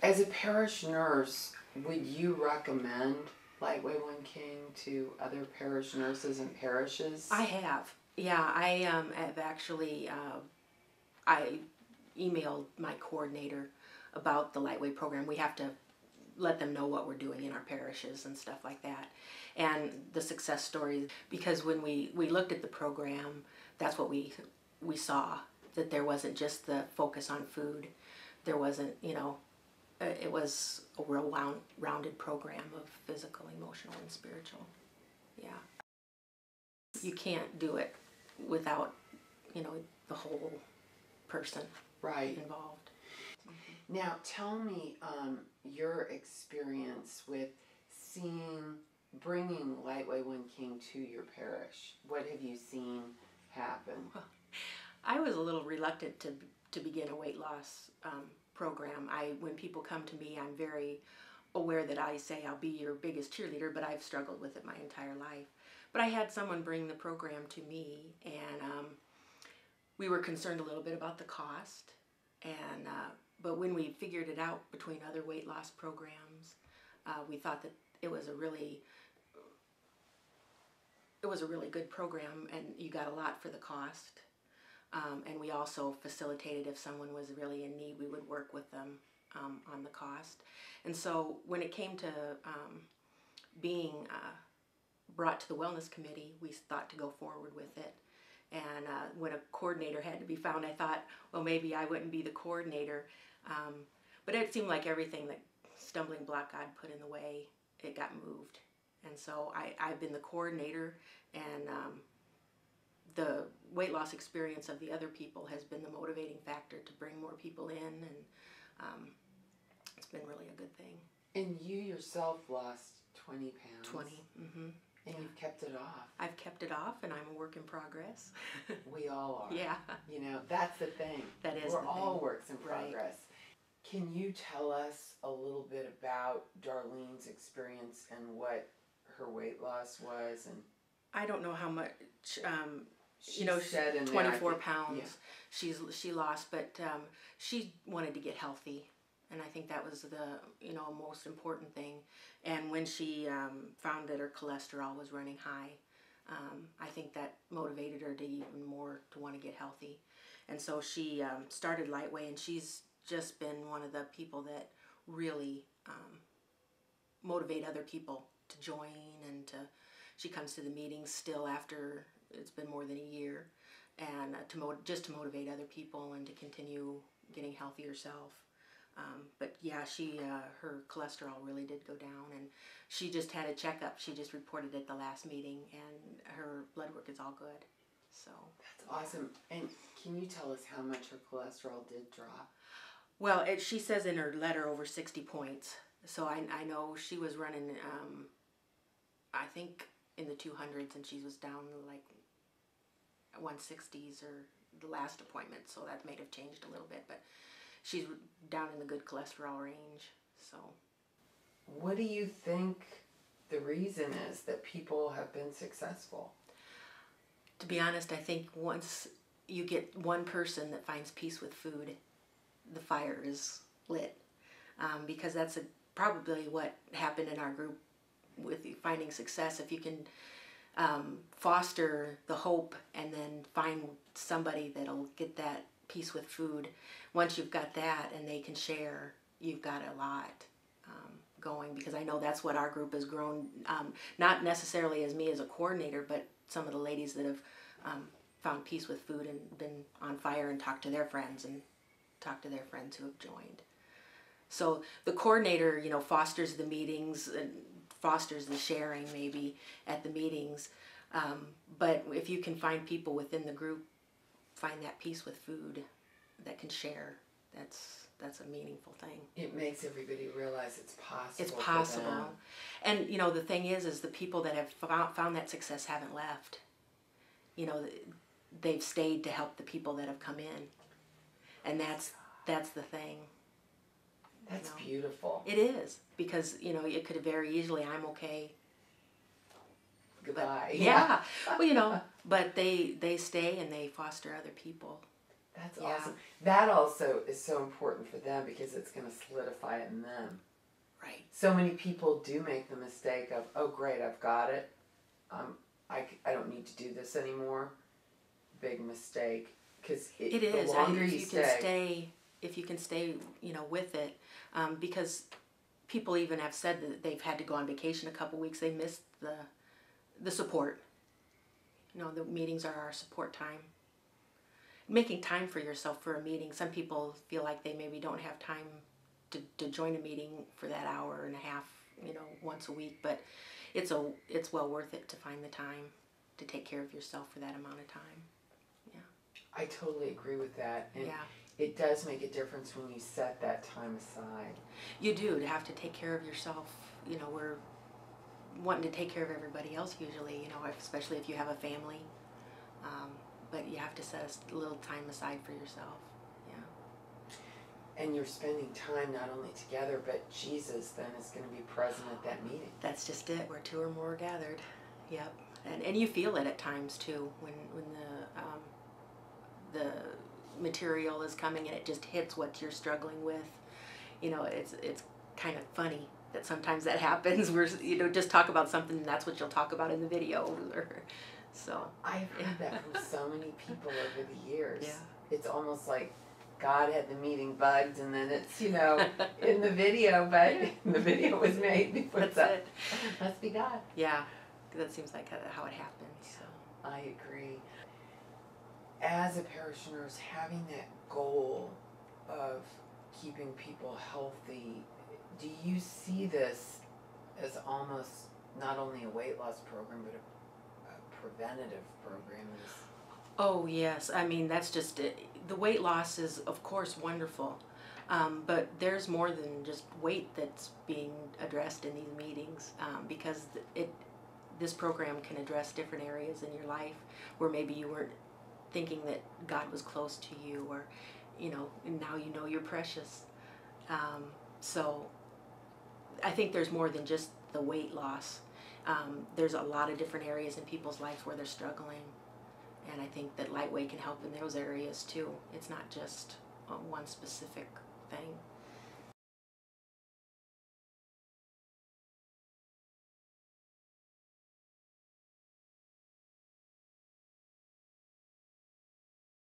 As a parish nurse, would you recommend Lightway One King to other parish nurses and parishes? I have. Yeah, I have actually, I emailed my coordinator about the Lightway program. We have to let them know what we're doing in our parishes and stuff like that. And the success stories, because when we looked at the program, that's what we saw, that there wasn't just the focus on food. There wasn't, it was a real rounded program of physical, emotional, and spiritual. Yeah. You can't do it without, the whole person involved. Now, tell me your experience with bringing Lightway One King to your parish. What have you seen happen? Well, I was a little reluctant to begin a weight loss program. When people come to me, I'm very aware that I say I'll be your biggest cheerleader, but I've struggled with it my entire life. But I had someone bring the program to me, and we were concerned a little bit about the cost. And but when we figured it out between other weight loss programs, we thought that it was a really good program, and you got a lot for the cost. And we also facilitated, if someone was really in need, we would work with them on the cost. And so when it came to being brought to the wellness committee, we thought to go forward with it. And when a coordinator had to be found, I thought, well, maybe I wouldn't be the coordinator. But it seemed like everything that stumbling block God put in the way, it got moved. And so I've been the coordinator, and the weight loss experience of the other people has been the motivating factor to bring more people in, and it's been really a good thing. And you yourself lost 20 pounds. 20, mm-hmm. And you've kept it off. I've kept it off, and I'm a work in progress. We all are. Yeah. That's the thing. That is We're the all thing. works in progress. Right. Can you tell us a little bit about Darlene's experience and what her weight loss was? And I don't know how much, she said in 24 there, pounds she lost, but she wanted to get healthy. And I think that was the most important thing. And when she found that her cholesterol was running high, I think that motivated her to even more to want to get healthy. And so she started Lightway, and she's just been one of the people that really motivate other people to join, and she comes to the meetings still after it's been more than a year, and just to motivate other people and to continue getting healthy herself. But yeah, her cholesterol really did go down, and she just had a checkup. She just reported at the last meeting, and her blood work is all good. So that's awesome. And can you tell us how much her cholesterol did drop? Well, she says in her letter over 60 points. So I know she was running, I think in the 200s, and she was down like 160s or the last appointment. So that may have changed a little bit, but she's down in the good cholesterol range. So, what do you think the reason is that people have been successful? To be honest, I think once you get one person that finds peace with food, the fire is lit. Because that's probably what happened in our group with finding success. If you can foster the hope and then find somebody that'll get that peace with food, once you've got that and they can share, you've got a lot going, because I know that's what our group has grown, not necessarily as me as a coordinator, but some of the ladies that have found peace with food and been on fire and talked to their friends and talked to their friends who have joined. So the coordinator, fosters the meetings and fosters the sharing maybe at the meetings, but if you can find people within the group, find that peace with food that can share, that's a meaningful thing. It makes everybody realize it's possible. It's possible. And the thing is the people that have found that success haven't left. They've stayed to help the people that have come in. And that's the thing. That's beautiful. It is, because it could very easily, I'm okay. Goodbye. But, yeah. Well, but they stay and they foster other people. That's Yeah. awesome. That also is so important for them because it's going to solidify it in them. Right. So many people do make the mistake of, oh, great, I've got it. I don't need to do this anymore. Big mistake. Because It the is. longer If you you stay, can stay, if you can stay, with it, because people even have said that they've had to go on vacation a couple weeks. They missed the support. The meetings are our support time. Making time for yourself for a meeting. Some people feel like they maybe don't have time to join a meeting for that hour and a half, once a week. But it's well worth it to find the time to take care of yourself for that amount of time. Yeah. I totally agree with that. And Yeah. it does make a difference when you set that time aside. You do, to have to take care of yourself. We're wanting to take care of everybody else usually, especially if you have a family. But you have to set a little time aside for yourself. Yeah. And you're spending time not only together, but Jesus then is going to be present at that meeting. That's just it. Where two or more are gathered. Yep. And you feel it at times too when the material is coming and it just hits what you're struggling with. It's kind of funny that sometimes that happens. Where just talk about something and that's what you'll talk about in the video. So I've heard that from so many people over the years. Yeah. It's almost like God had the meeting bugged, and then it's in the video, but the video was made. That's it. Must be God. Yeah, that seems like how it happens. So. I agree. As a parish nurse, having that goal of keeping people healthy, do you see this as almost not only a weight loss program, but a preventative program? Oh yes, I mean that's just it. The weight loss is of course wonderful, but there's more than just weight that's being addressed in these meetings, because this program can address different areas in your life where maybe you weren't thinking that God was close to you, or and now you're precious. So I think there's more than just the weight loss. There's a lot of different areas in people's lives where they're struggling, and I think that lightweight can help in those areas too. It's not just one specific thing.